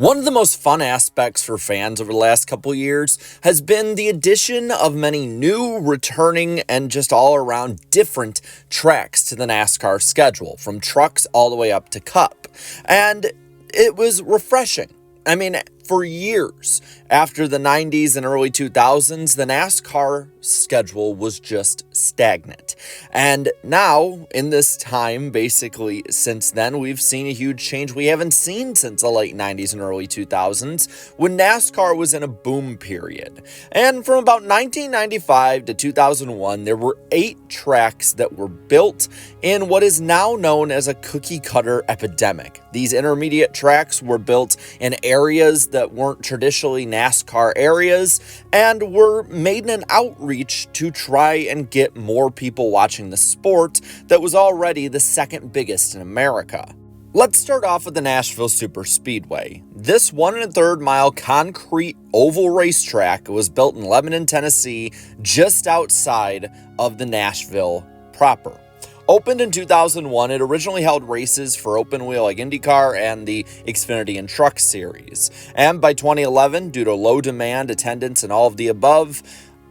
One of the most fun aspects for fans over the last couple years has been the addition of many new, returning, and just all around different tracks to the NASCAR schedule, from trucks all the way up to Cup. And it was refreshing. I mean, for years after the 90s and early 2000s, the NASCAR schedule was just stagnant. And now, in this time, basically since then, we've seen a huge change we haven't seen since the late 90s and early 2000s, when NASCAR was in a boom period. And from about 1995 to 2001, there were 8 tracks that were built in what is now known as a cookie-cutter epidemic. These intermediate tracks were built in areas that weren't traditionally NASCAR areas and were made in an outreach to try and get more people watching the sport that was already the second biggest in America. Let's start off with the Nashville Superspeedway. This 1 1/3 mile concrete oval racetrack was built in Lebanon, Tennessee, just outside of the Nashville proper. Opened in 2001, it originally held races for open wheel like IndyCar and the Xfinity and Truck Series. And by 2011, due to low demand, attendance, and all of the above,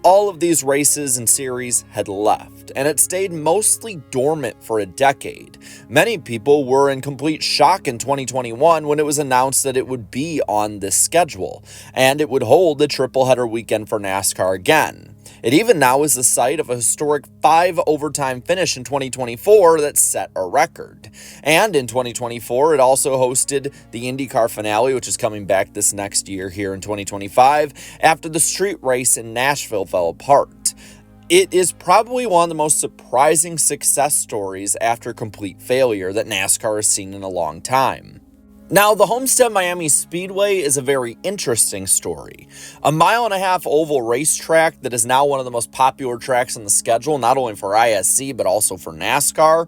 all of these races and series had left, and it stayed mostly dormant for a decade. Many people were in complete shock in 2021 when it was announced that it would be on this schedule, and it would hold the triple header weekend for NASCAR again. It even now is the site of a historic 5 overtime finish in 2024 that set a record. And in 2024, it also hosted the IndyCar finale, which is coming back this next year here in 2025, after the street race in Nashville fell apart. It is probably one of the most surprising success stories after complete failure that NASCAR has seen in a long time. Now, the Homestead Miami Speedway is a very interesting story. A 1.5 mile oval racetrack that is now one of the most popular tracks on the schedule, not only for ISC, but also for NASCAR,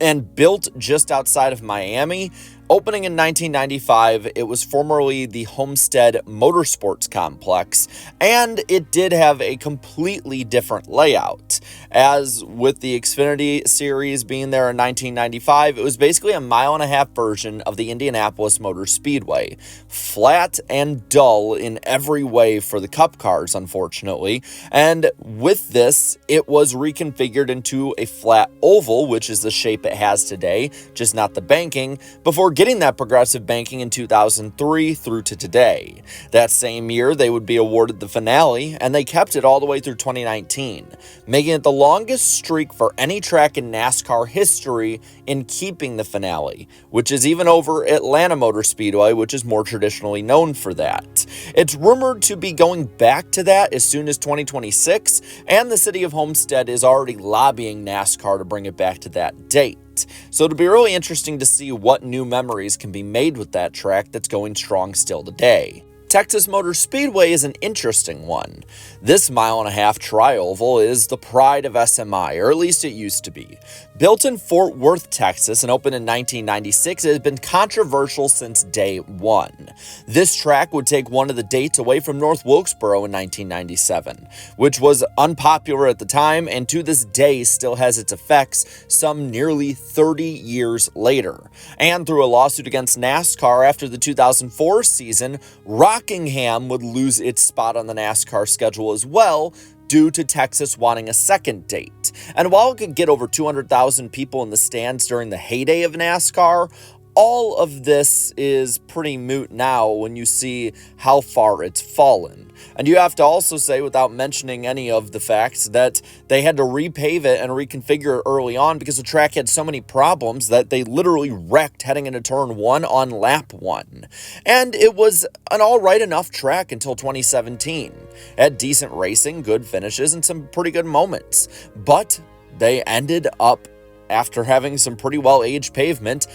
and built just outside of Miami. Opening in 1995, it was formerly the Homestead Motorsports complex, and it did have a completely different layout. As with the Xfinity series being there in 1995, it was basically a 1.5 mile version of the Indianapolis Motor Speedway. Flat and dull in every way for the Cup cars, unfortunately. And with this, it was reconfigured into a flat oval, which is the shape it has today, just not the banking, before getting that progressive banking in 2003 through to today. That same year, they would be awarded the finale, and they kept it all the way through 2019, making it the longest streak for any track in NASCAR history in keeping the finale, which is even over Atlanta Motor Speedway, which is more traditionally known for that. It's rumored to be going back to that as soon as 2026, and the city of Homestead is already lobbying NASCAR to bring it back to that date. So it'll be really interesting to see what new memories can be made with that track that's going strong still today. Texas Motor Speedway is an interesting one. This 1.5 mile tri-oval is the pride of SMI, or at least it used to be. Built in Fort Worth, Texas, and opened in 1996, it has been controversial since day one. This track would take one of the dates away from North Wilkesboro in 1997, which was unpopular at the time and to this day still has its effects some nearly 30 years later. And through a lawsuit against NASCAR after the 2004 season, Rockingham would lose its spot on the NASCAR schedule as well, due to Texas wanting a second date. And while it could get over 200,000 people in the stands during the heyday of NASCAR, all of this is pretty moot now when you see how far it's fallen. And you have to also say, without mentioning any of the facts, that they had to repave it and reconfigure it early on because the track had so many problems that they literally wrecked heading into turn 1 on lap 1. And it was an alright enough track until 2017. It had decent racing, good finishes, and some pretty good moments. But they ended up, after having some pretty well-aged pavement,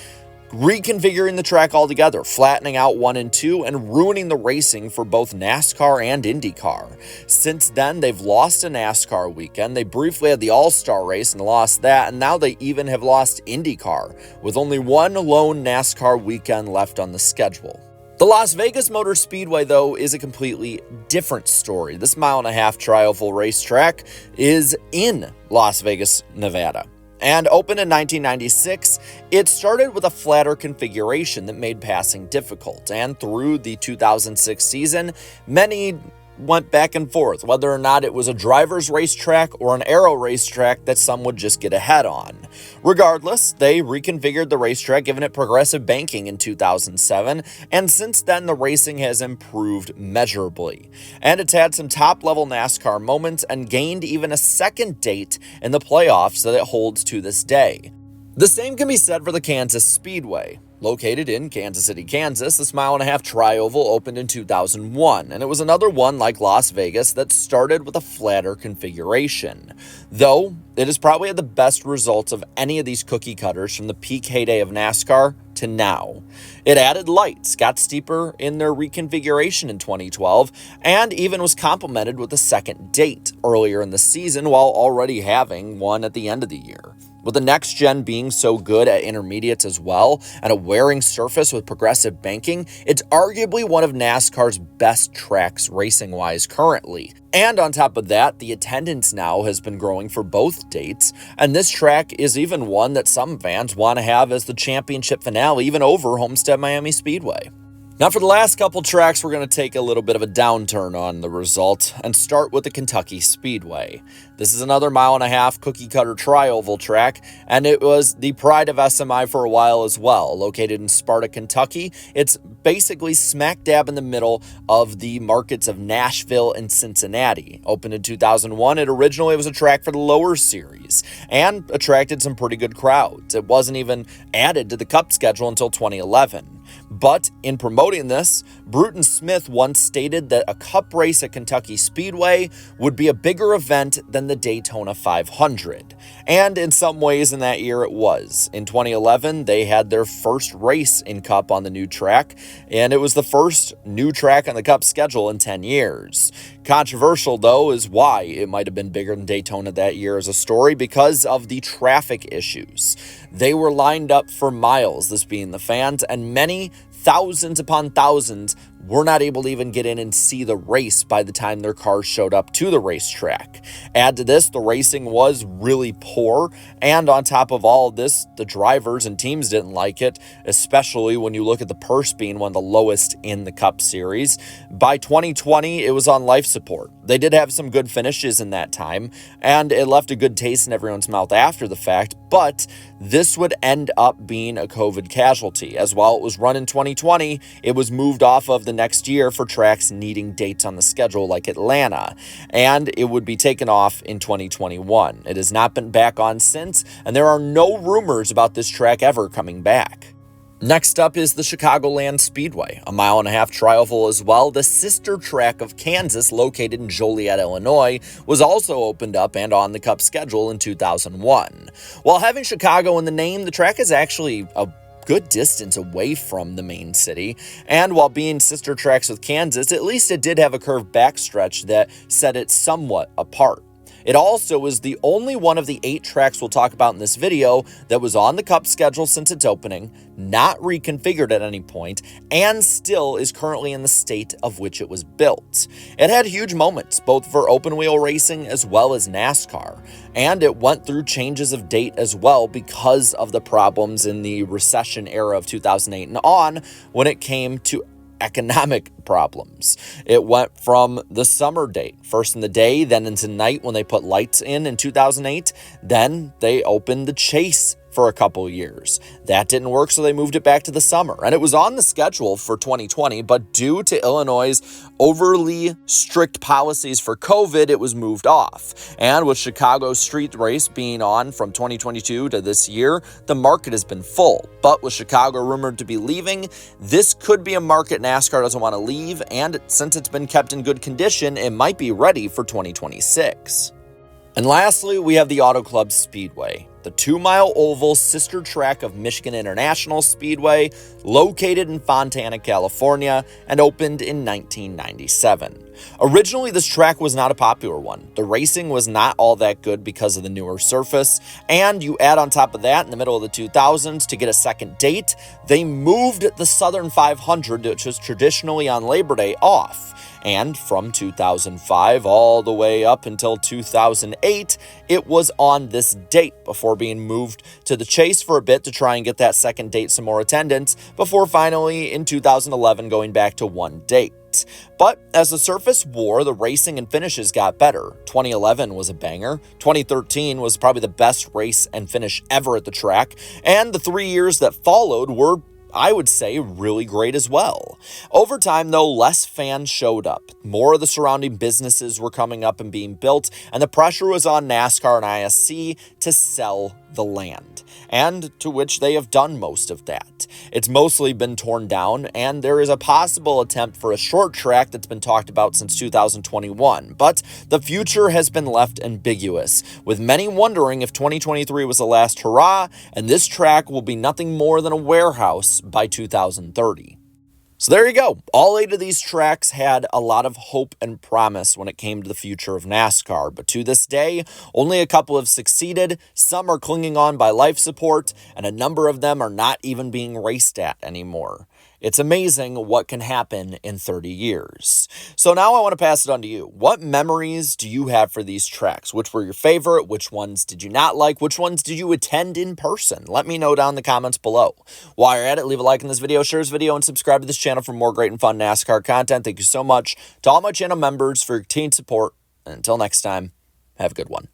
reconfiguring the track altogether, flattening out 1 and 2, and ruining the racing for both NASCAR and IndyCar. Since then, they've lost a NASCAR weekend. They briefly had the All-Star race and lost that, and now they even have lost IndyCar, with only one lone NASCAR weekend left on the schedule. The Las Vegas Motor Speedway, though, is a completely different story. This 1.5 mile tri-oval racetrack is in Las Vegas, Nevada. And opened in 1996, it started with a flatter configuration that made passing difficult, and through the 2006 season, many went back and forth whether or not it was a driver's racetrack or an aero racetrack that some would just get ahead on. Regardless, they reconfigured the racetrack, giving it progressive banking in 2007, and since then the racing has improved measurably. And it's had some top-level NASCAR moments and gained even a second date in the playoffs that it holds to this day. The same can be said for the Kansas Speedway. Located in Kansas City, Kansas, this mile-and-a-half tri-oval opened in 2001, and it was another one like Las Vegas that started with a flatter configuration. Though, it has probably had the best results of any of these cookie cutters from the peak heyday of NASCAR to now. It added lights, got steeper in their reconfiguration in 2012, and even was complemented with a second date earlier in the season while already having one at the end of the year. With the next gen being so good at intermediates as well, and a wearing surface with progressive banking, it's arguably one of NASCAR's best tracks racing-wise currently. And on top of that, the attendance now has been growing for both dates, and this track is even one that some fans want to have as the championship finale, even over Homestead Miami Speedway. Now for the last couple tracks, we're going to take a little bit of a downturn on the result and start with the Kentucky Speedway. This is another mile-and-a-half cookie-cutter tri-oval track, and it was the pride of SMI for a while as well. Located in Sparta, Kentucky, it's basically smack dab in the middle of the markets of Nashville and Cincinnati. Opened in 2001, it originally was a track for the lower series and attracted some pretty good crowds. It wasn't even added to the Cup schedule until 2011. But in promoting this, Bruton Smith once stated that a Cup race at Kentucky Speedway would be a bigger event than the Daytona 500. And in some ways in that year it was. In 2011, they had their first race in Cup on the new track, and it was the first new track on the Cup schedule in 10 years. Controversial, though, is why it might have been bigger than Daytona that year as a story, because of the traffic issues. They were lined up for miles, this being the fans, and many thousands upon thousands were not able to even get in and see the race by the time their cars showed up to the racetrack. Add to this, the racing was really poor, and on top of all of this, the drivers and teams didn't like it, especially when you look at the purse being one of the lowest in the Cup Series. By 2020, it was on life support. They did have some good finishes in that time, and it left a good taste in everyone's mouth after the fact, but this would end up being a COVID casualty, as while it was run in 2020, it was moved off of the next year for tracks needing dates on the schedule like Atlanta, and it would be taken off in 2021. It has not been back on since, and there are no rumors about this track ever coming back. Next up is the Chicagoland Speedway, a mile-and-a-half tri-oval as well. The sister track of Kansas, located in Joliet, Illinois, was also opened up and on the Cup schedule in 2001. While having Chicago in the name, the track is actually a good distance away from the main city, and while being sister tracks with Kansas, at least it did have a curved backstretch that set it somewhat apart. It also was the only one of the 8 tracks we'll talk about in this video that was on the Cup schedule since its opening, not reconfigured at any point, and still is currently in the state of which it was built. It had huge moments, both for open wheel racing as well as NASCAR, and it went through changes of date as well because of the problems in the recession era of 2008 and on when it came to economic problems. It went from the summer date, first in the day, then into night when they put lights in 2008. Then they opened the chase for a couple years. That didn't work, so they moved it back to the summer. And it was on the schedule for 2020, but due to Illinois' overly strict policies for COVID, it was moved off. And with Chicago's street race being on from 2022 to this year, the market has been full. But with Chicago rumored to be leaving, this could be a market NASCAR doesn't want to leave, and since it's been kept in good condition, it might be ready for 2026. And lastly, we have the Auto Club Speedway, the 2-mile oval sister track of Michigan International Speedway, located in Fontana, California, and opened in 1997. Originally, this track was not a popular one. The racing was not all that good because of the newer surface, and you add on top of that, in the middle of the 2000s, to get a second date, they moved the Southern 500, which was traditionally on Labor Day, off. And from 2005 all the way up until 2008, it was on this date before being moved to the Chase for a bit to try and get that second date some more attendance, before finally in 2011 going back to one date. But as the surface wore, the racing and finishes got better. 2011 was a banger. 2013 was probably the best race and finish ever at the track. And the 3 years that followed were, I would say, really great as well. Over time, though, less fans showed up. More of the surrounding businesses were coming up and being built, and the pressure was on NASCAR and ISC to sell the land, and to which they have done most of that. It's mostly been torn down, and there is a possible attempt for a short track that's been talked about since 2021, but the future has been left ambiguous, with many wondering if 2023 was the last hurrah, and this track will be nothing more than a warehouse by 2030. So there you go. All 8 of these tracks had a lot of hope and promise when it came to the future of NASCAR, but to this day, only a couple have succeeded, some are clinging on by life support, and a number of them are not even being raced at anymore. It's amazing what can happen in 30 years. So now I want to pass it on to you. What memories do you have for these tracks? Which were your favorite? Which ones did you not like? Which ones did you attend in person? Let me know down in the comments below. While you're at it, leave a like on this video, share this video, and subscribe to this channel for more great and fun NASCAR content. Thank you so much to all my channel members for your continued support. And until next time, have a good one.